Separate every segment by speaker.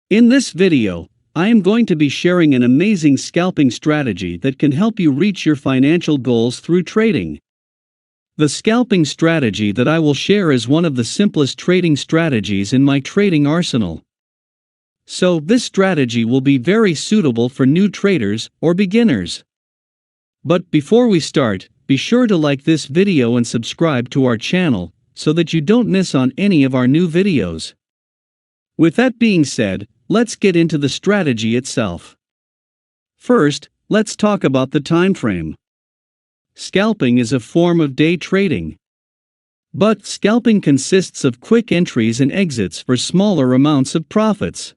Speaker 1: In this video, I am going to be sharing an amazing scalping strategy that can help you reach your financial goals through trading. The scalping strategy that I will share is one of the simplest trading strategies in my trading arsenal. So, this strategy will be very suitable for new traders or beginners. But before we start, be sure to like this video and subscribe to our channel so that you don't miss on any of our new videos. With that being said, let's get into the strategy itself. First, let's talk about the time frame. Scalping is a form of day trading. But scalping consists of quick entries and exits for smaller amounts of profits.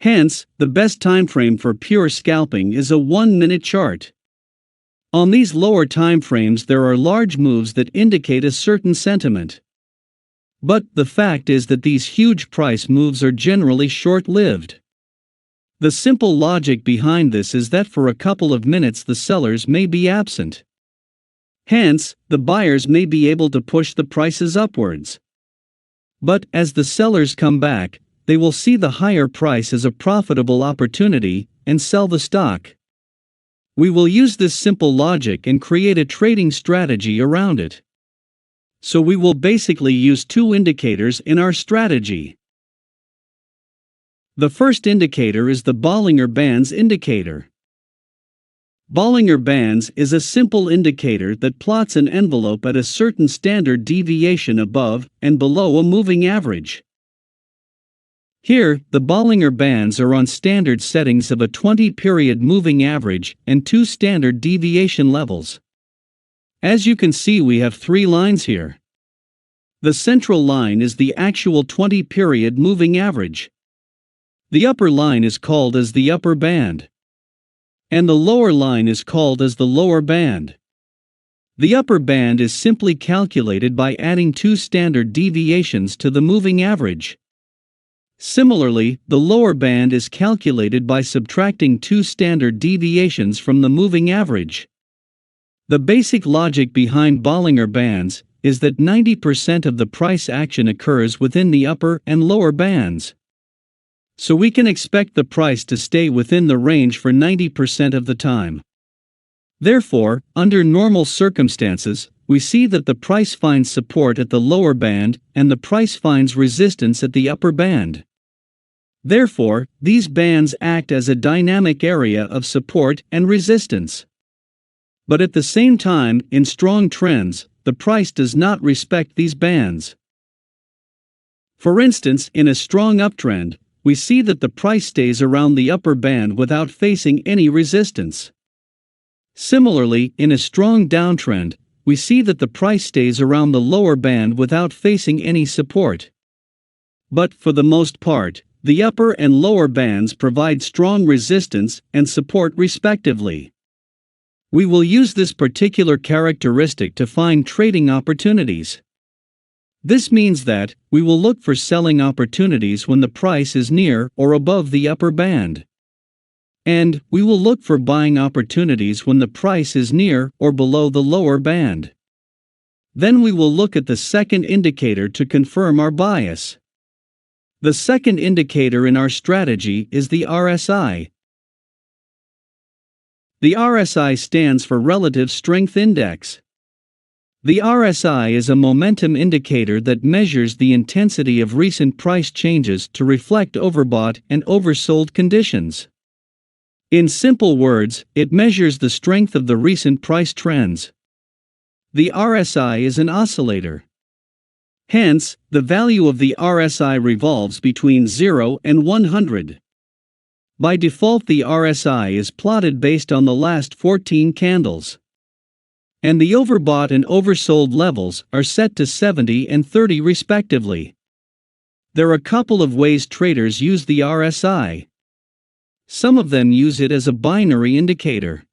Speaker 1: Hence, the best time frame for pure scalping is a 1-minute chart. On these lower time frames there are large moves that indicate a certain sentiment. But the fact is that these huge price moves are generally short-lived. The simple logic behind this is that for a couple of minutes the sellers may be absent. Hence, the buyers may be able to push the prices upwards. But as the sellers come back, they will see the higher price as a profitable opportunity and sell the stock. We will use this simple logic and create a trading strategy around it. So we will basically use two indicators in our strategy. The first indicator is the Bollinger Bands indicator. Bollinger Bands is a simple indicator that plots an envelope at a certain standard deviation above and below a moving average. Here, the Bollinger Bands are on standard settings of a 20-period moving average and two standard deviation levels. As you can see, we have three lines here. The central line is the actual 20-period moving average. The upper line is called as the upper band. And the lower line is called as the lower band. The upper band is simply calculated by adding two standard deviations to the moving average. Similarly, the lower band is calculated by subtracting two standard deviations from the moving average. The basic logic behind Bollinger Bands is that 90% of the price action occurs within the upper and lower bands. So we can expect the price to stay within the range for 90% of the time. Therefore, under normal circumstances, we see that the price finds support at the lower band and the price finds resistance at the upper band. Therefore, these bands act as a dynamic area of support and resistance. But at the same time, in strong trends, the price does not respect these bands. For instance, in a strong uptrend, we see that the price stays around the upper band without facing any resistance. Similarly, in a strong downtrend, we see that the price stays around the lower band without facing any support. But for the most part, the upper and lower bands provide strong resistance and support respectively. We will use this particular characteristic to find trading opportunities. This means that we will look for selling opportunities when the price is near or above the upper band. And we will look for buying opportunities when the price is near or below the lower band. Then we will look at the second indicator to confirm our bias. The second indicator in our strategy is the RSI. The RSI stands for Relative Strength Index. The RSI is a momentum indicator that measures the intensity of recent price changes to reflect overbought and oversold conditions. In simple words, it measures the strength of the recent price trends. The RSI is an oscillator. Hence, the value of the RSI revolves between 0 and 100. By default, the RSI is plotted based on the last 14 candles. And the overbought and oversold levels are set to 70 and 30 respectively. There are a couple of ways traders use the RSI. Some of them use it as a binary indicator.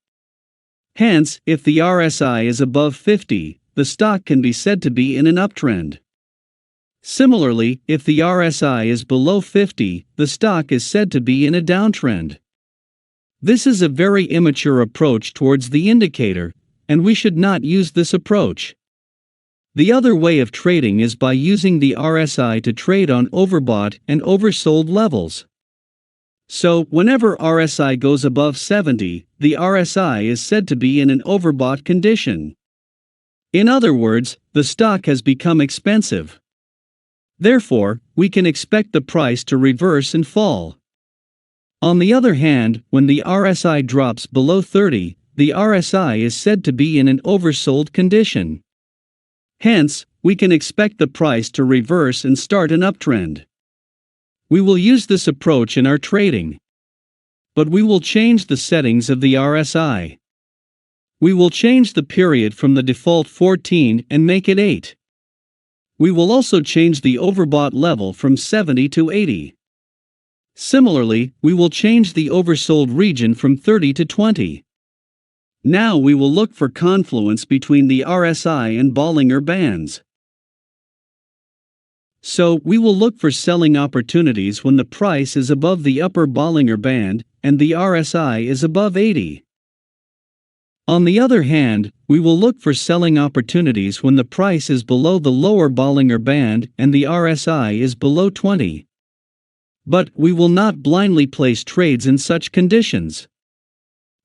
Speaker 1: Hence, if the RSI is above 50, the stock can be said to be in an uptrend. Similarly, if the RSI is below 50, the stock is said to be in a downtrend. This is a very immature approach towards the indicator, and we should not use this approach. The other way of trading is by using the RSI to trade on overbought and oversold levels. So, whenever RSI goes above 70, the RSI is said to be in an overbought condition. In other words, the stock has become expensive. Therefore, we can expect the price to reverse and fall. On the other hand, when the RSI drops below 30, the RSI is said to be in an oversold condition. Hence, we can expect the price to reverse and start an uptrend. We will use this approach in our trading. But we will change the settings of the RSI. We will change the period from the default 14 and make it 8. We will also change the overbought level from 70 to 80. Similarly, we will change the oversold region from 30 to 20. Now we will look for confluence between the RSI and Bollinger Bands. So, we will look for selling opportunities when the price is above the upper Bollinger Band and the RSI is above 80. On the other hand, we will look for selling opportunities when the price is below the lower Bollinger Band and the RSI is below 20. But we will not blindly place trades in such conditions.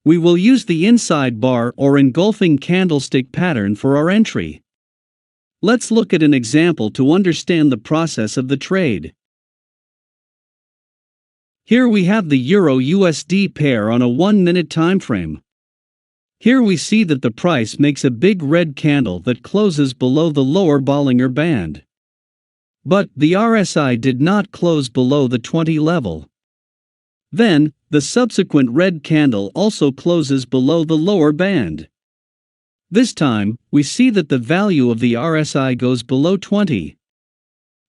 Speaker 1: We will use the inside bar or engulfing candlestick pattern for our entry. Let's look at an example to understand the process of the trade. Here we have the Euro-USD pair on a 1-minute time frame. Here we see that the price makes a big red candle that closes below the lower Bollinger Band. But the RSI did not close below the 20 level. Then, the subsequent red candle also closes below the lower band. This time, we see that the value of the RSI goes below 20.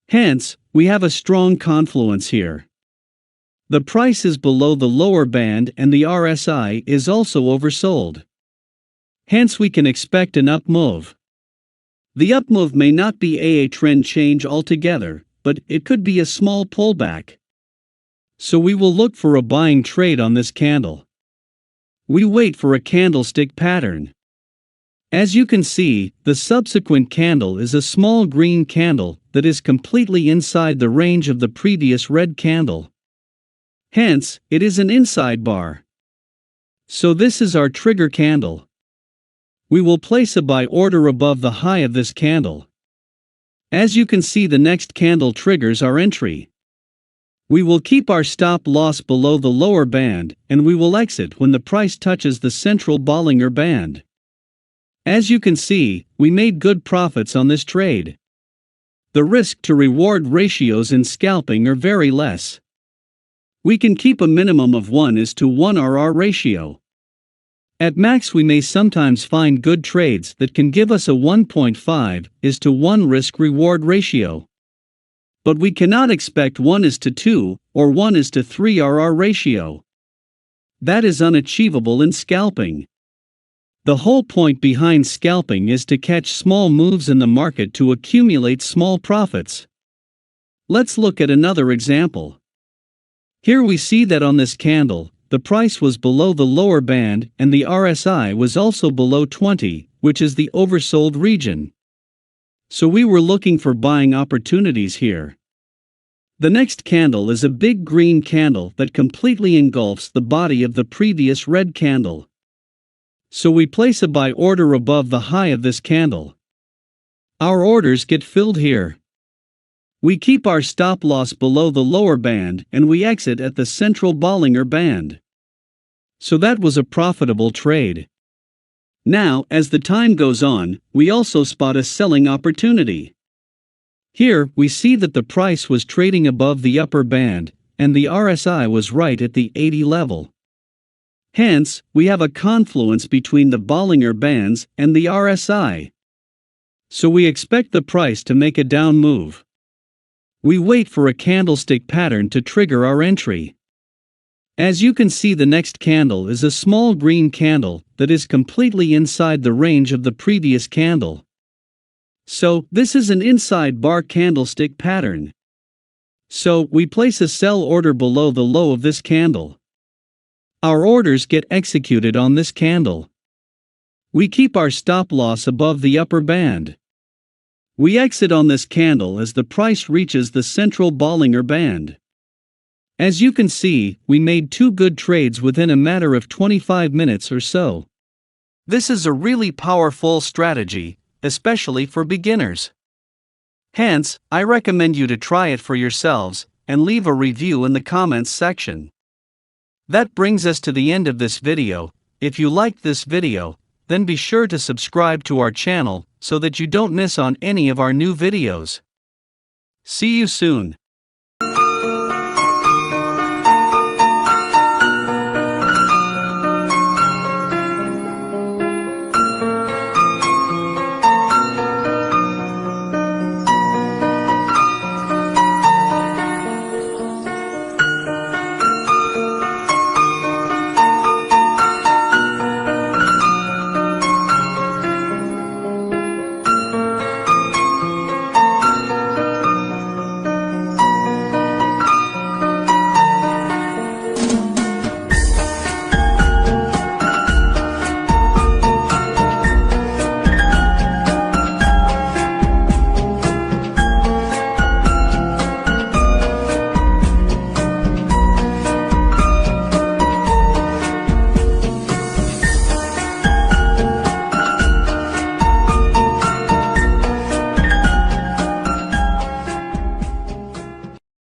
Speaker 1: Hence, we have a strong confluence here. The price is below the lower band and the RSI is also oversold. Hence we can expect an up move. The up move may not be a trend change altogether, but it could be a small pullback. So we will look for a buying trade on this candle. We wait for a candlestick pattern. As you can see, the subsequent candle is a small green candle that is completely inside the range of the previous red candle. Hence, it is an inside bar. So this is our trigger candle. We will place a buy order above the high of this candle. As you can see, the next candle triggers our entry. We will keep our stop loss below the lower band and we will exit when the price touches the central Bollinger Band. As you can see, we made good profits on this trade. The risk to reward ratios in scalping are very less. We can keep a minimum of 1:1 RR ratio. At max we may sometimes find good trades that can give us a 1.5:1 risk-reward ratio. But we cannot expect 1:2 or 1:3 RR ratio. That is unachievable in scalping. The whole point behind scalping is to catch small moves in the market to accumulate small profits. Let's look at another example. Here we see that on this candle, the price was below the lower band and the RSI was also below 20, which is the oversold region. So we were looking for buying opportunities here. The next candle is a big green candle that completely engulfs the body of the previous red candle. So we place a buy order above the high of this candle. Our orders get filled here. We keep our stop loss below the lower band and we exit at the central Bollinger Band. So that was a profitable trade. Now, as the time goes on, we also spot a selling opportunity. Here, we see that the price was trading above the upper band, and the RSI was right at the 80 level. Hence, we have a confluence between the Bollinger Bands and the RSI. So we expect the price to make a down move. We wait for a candlestick pattern to trigger our entry. As you can see, the next candle is a small green candle that is completely inside the range of the previous candle. So, this is an inside bar candlestick pattern. So, we place a sell order below the low of this candle. Our orders get executed on this candle. We keep our stop loss above the upper band. We exit on this candle as the price reaches the central Bollinger Band. As you can see, we made 2 good trades within a matter of 25 minutes or so. This is a really powerful strategy, especially for beginners. Hence, I recommend you to try it for yourselves, and leave a review in the comments section. That brings us to the end of this video. If you liked this video, then be sure to subscribe to our channel so that you don't miss on any of our new videos. See you soon.